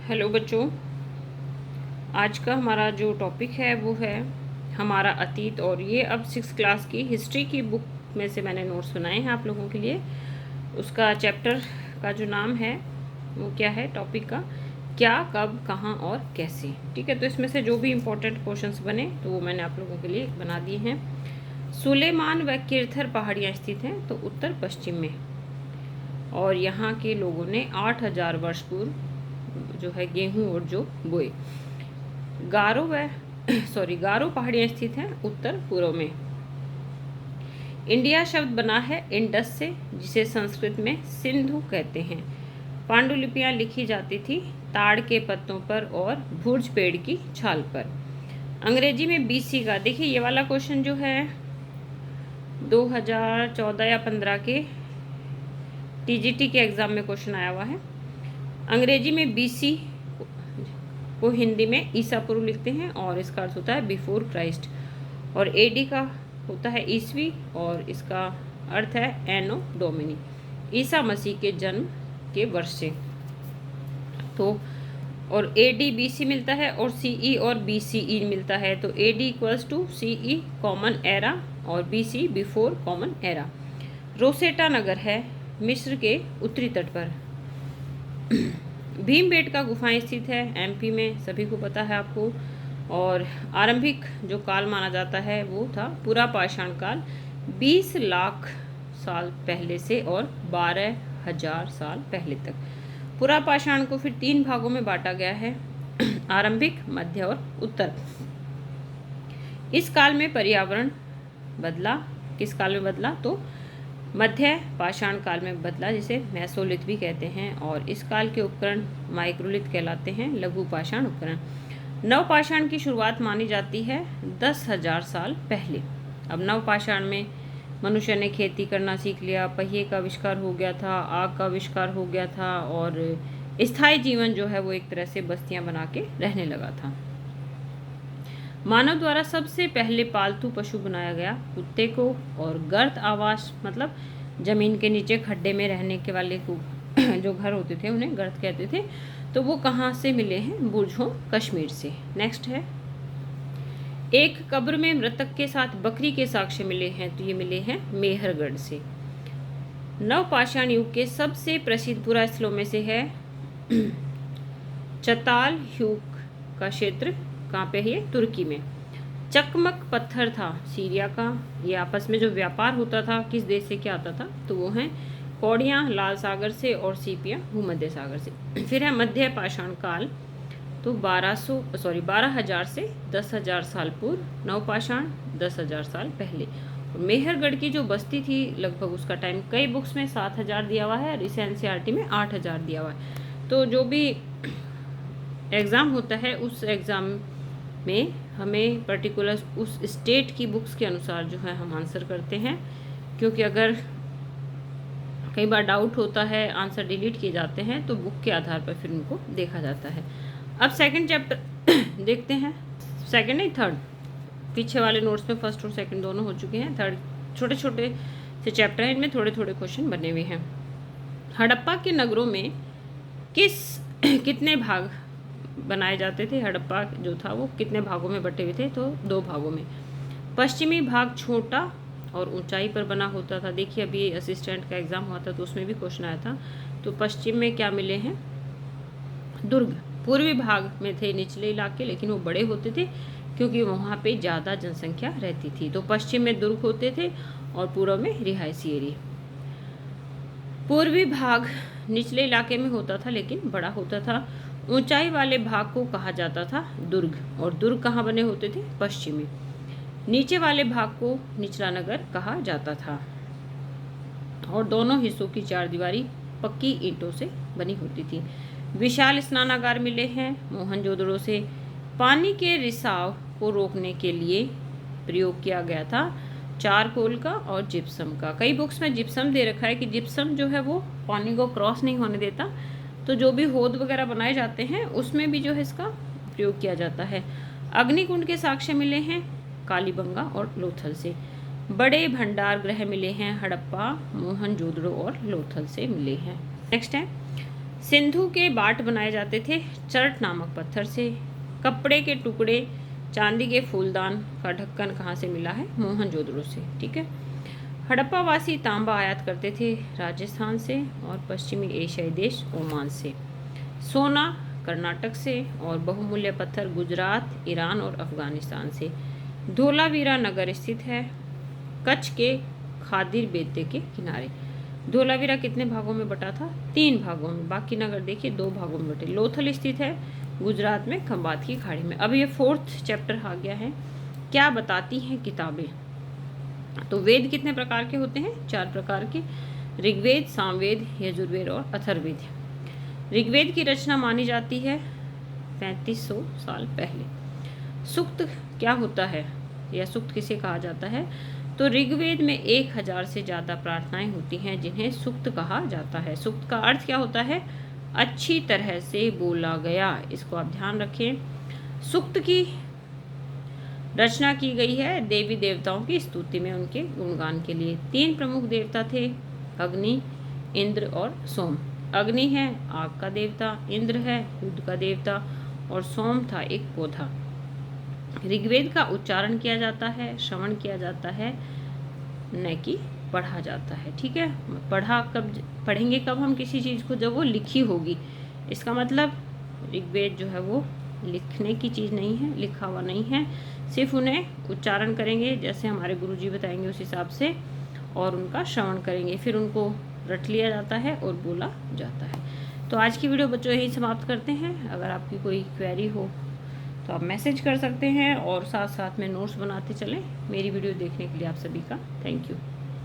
Hello बच्चों, आज का हमारा जो टॉपिक है वो है हमारा अतीत। और ये अब 6 क्लास की हिस्ट्री की बुक में से मैंने नोट्स बनाए हैं आप लोगों के लिए। उसका चैप्टर का जो नाम है वो क्या है, टॉपिक का क्या, कब, कहाँ और कैसे। ठीक है, तो इसमें से जो भी इम्पोर्टेंट क्वेश्चंस बने तो वो मैंने आप लोगों के लिए बना दिए हैं। सुलेमान व किरथर पहाड़ियाँ स्थित हैं तो उत्तर पश्चिम में, और यहाँ के लोगों ने 8,000 वर्ष पूर्व जो है गेहूँ और जो बोए। गारो पहाड़ियाँ स्थित हैं उत्तर पूर्व में। इंडिया शब्द बना है इंडस से, जिसे संस्कृत में सिंधु कहते हैं। पांडुलिपियाँ लिखी जाती थी ताड़ के पत्तों पर और भुर्ज पेड़ की छाल पर। अंग्रेजी में बीसी का, देखिए ये वाला क्वेश्चन जो है 2014 या 15 के टीजीटी के एग्ज़ाम में क्वेश्चन आया हुआ है। अंग्रेजी में बीसी को हिंदी में ईसा पूर्व लिखते हैं और इसका अर्थ होता है बिफोर क्राइस्ट, और एडी का होता है ईसवी और इसका अर्थ है एनो डोमिनी, ईसा मसीह के जन्म के वर्ष से। तो और एडी बीसी मिलता है और सीई और बीसीई मिलता है, तो AD equals to CE common era और BC before common era. Rosetta नगर है मिस्र के उत्तरी तट पर। भीमबेटका गुफाएं स्थित है एमपी में, सभी को पता है आपको। और आरंभिक जो काल माना जाता है वो था पूरा पाषाण काल, 20 लाख साल पहले से और 12,000 साल पहले तक। पूरा पाषाण को फिर 3 भागों में बांटा गया है, आरंभिक, मध्य और उत्तर। इस काल में पर्यावरण बदला। किस काल में बदला? तो मध्य पाषाण काल में बदला, जिसे मेसोलिथ भी कहते हैं। और इस काल के उपकरण माइक्रोलिथ कहलाते हैं, लघु पाषाण उपकरण। नवपाषाण की शुरुआत मानी जाती है 10,000 साल पहले। अब नवपाषाण में मनुष्य ने खेती करना सीख लिया, पहिए का आविष्कार हो गया था, आग का आविष्कार हो गया था, और स्थायी जीवन जो है वो एक तरह से बस्तियां बना के रहने लगा था। मानव द्वारा सबसे पहले पालतू पशु बनाया गया कुत्ते को, और गर्त आवास मतलब जमीन के नीचे खड्डे में रहने के वाले को जो घर होते थे उन्हें गर्त कहते थे। तो वो कहाँ से मिले हैं? बुर्जों, कश्मीर से। नेक्स्ट है, एक कब्र में मृतक के साथ बकरी के साक्ष्य मिले हैं, तो ये मिले हैं मेहरगढ़ से। नवपाषाण युग के सबसे प्रसिद्ध पुरास्थलों में से है चताल ह्यूक का क्षेत्र। कहाँ पे है ये? तुर्की में। चकमक पत्थर था सीरिया का। ये आपस में जो व्यापार होता था किस देश से क्या आता था, तो वो हैं कौड़ियाँ लाल सागर से और सीपियाँ भूमध्य सागर से। फिर है मध्य पाषाण काल, तो 12,000 से 10,000 साल पूर्व। नवपाषाण 10,000 साल पहले। मेहरगढ़ की जो बस्ती थी लगभग उसका टाइम कई बुक्स में 7,000 दिया हुआ है और इस एनसीईआरटी में 8,000 दिया हुआ है। तो जो भी एग्ज़ाम होता है उस एग्ज़ाम में हमें पर्टिकुलर उस स्टेट की बुक्स के अनुसार जो है हम आंसर करते हैं, क्योंकि अगर कई बार डाउट होता है, आंसर डिलीट किए जाते हैं, तो बुक के आधार पर फिर उनको देखा जाता है। अब सेकंड चैप्टर देखते हैं। सेकंड नहीं, थर्ड। पीछे वाले नोट्स में फर्स्ट और सेकंड दोनों हो चुके हैं। थर्ड छोटे छोटे से चैप्टर हैं, इनमें थोड़े थोड़े क्वेश्चन बने हुए हैं। हड़प्पा के नगरों में कितने भाग बनाए जाते थे? हड़प्पा जो था वो कितने भागों में बटे हुए थे? तो 2 भागों में। पश्चिमी भाग छोटा और ऊंचाई पर बना होता था। देखिए अभी असिस्टेंट का एग्ज़ाम हुआ था तो उसमें भी क्वेश्चन आया था। तो पश्चिम में क्या मिले हैं? दुर्ग। पूर्वी भाग में थे निचले इलाके, लेकिन वो बड़े होते थे क्योंकि वहाँ पे ज़्यादा जनसंख्या रहती थी। तो पश्चिम में दुर्ग होते थे और पूर्व में रिहायशी एरिया। पूर्वी भाग निचले इलाके में होता था लेकिन बड़ा होता था। ऊंचाई वाले भाग को कहा जाता था दुर्ग, और दुर्ग कहाँ बने होते थे? पश्चिम में। नीचे वाले भाग को निचला नगर कहा जाता था, और दोनों हिस्सों की चारदीवारी पक्की ईंटों से बनी होती थी। विशाल स्नानागार मिले हैं मोहनजोदड़ो से। पानी के रिसाव को रोकने के लिए प्रयोग किया गया था चारकोल का और जिप्सम का। कई बुक्स में जिप्सम दे रखा है कि जिप्सम जो है वो पानी को क्रॉस नहीं होने देता, तो जो भी हौद वगैरह बनाए जाते हैं उसमें भी जो है इसका प्रयोग किया जाता है। अग्निकुंड के साक्ष्य मिले हैं कालीबंगा और लोथल से। बड़े भंडार गृह मिले हैं हड़प्पा, मोहनजोदड़ो और लोथल से मिले हैं। नेक्स्ट है सिंधु के बाट बनाए जाते थे चर्ट नामक पत्थर से। कपड़े के टुकड़े, चांदी के फूलदान का ढक्कन कहाँ से मिला है? मोहनजोदड़ो से। ठीक है। हड़प्पावासी तांबा आयात करते थे राजस्थान से और पश्चिमी एशियाई देश ओमान से। सोना कर्नाटक से और बहुमूल्य पत्थर गुजरात, ईरान और अफगानिस्तान से। धोलावीरा नगर स्थित है कच्छ के खादिर बेते के किनारे। धोलावीरा कितने भागों में बटा था? 3 भागों में। बाकी नगर देखिए 2 भागों में बटे। लोथल स्थित है गुजरात में खंबात की खाड़ी में। अब ये 4th चैप्टर आ गया है। क्या बताती हैं किताबें? तो वेद कितने प्रकार के होते हैं? 4 प्रकार के, ऋग्वेद, सामवेद, यजुर्वेद और अथर्ववेद। ऋग्वेद की रचना मानी जाती है 3500 साल पहले। सूक्त क्या होता है या सूक्त किसे कहा जाता है? तो ऋग्वेद में 1000 से ज़्यादा प्रार्थनाएं होती हैं जिन्हें सूक्त कहा जाता है। सूक्त का अर्थ क्या होता है? अच्छी तरह से बोला गया। इसको आप ध्यान रखें। सूक्त की रचना की गई है देवी देवताओं की स्तुति में, उनके गुणगान के लिए। 3 प्रमुख देवता थे, अग्नि, इंद्र और सोम। अग्नि है आग का देवता, इंद्र है युद्ध का देवता और सोम था एक पौधा। ऋग्वेद का उच्चारण किया जाता है, श्रवण किया जाता है, न कि पढ़ा जाता है। ठीक है। पढ़ेंगे कब हम किसी चीज़ को? जब वो लिखी होगी। इसका मतलब ऋग्वेद जो है वो लिखने की चीज़ नहीं है, लिखा हुआ नहीं है। सिर्फ उन्हें उच्चारण करेंगे जैसे हमारे गुरुजी बताएंगे उस हिसाब से, और उनका श्रवण करेंगे, फिर उनको रट लिया जाता है और बोला जाता है। तो आज की वीडियो बच्चों यही समाप्त करते हैं। अगर आपकी कोई क्वेरी हो तो आप मैसेज कर सकते हैं और साथ साथ में नोट्स बनाते चलें। मेरी वीडियो देखने के लिए आप सभी का थैंक यू।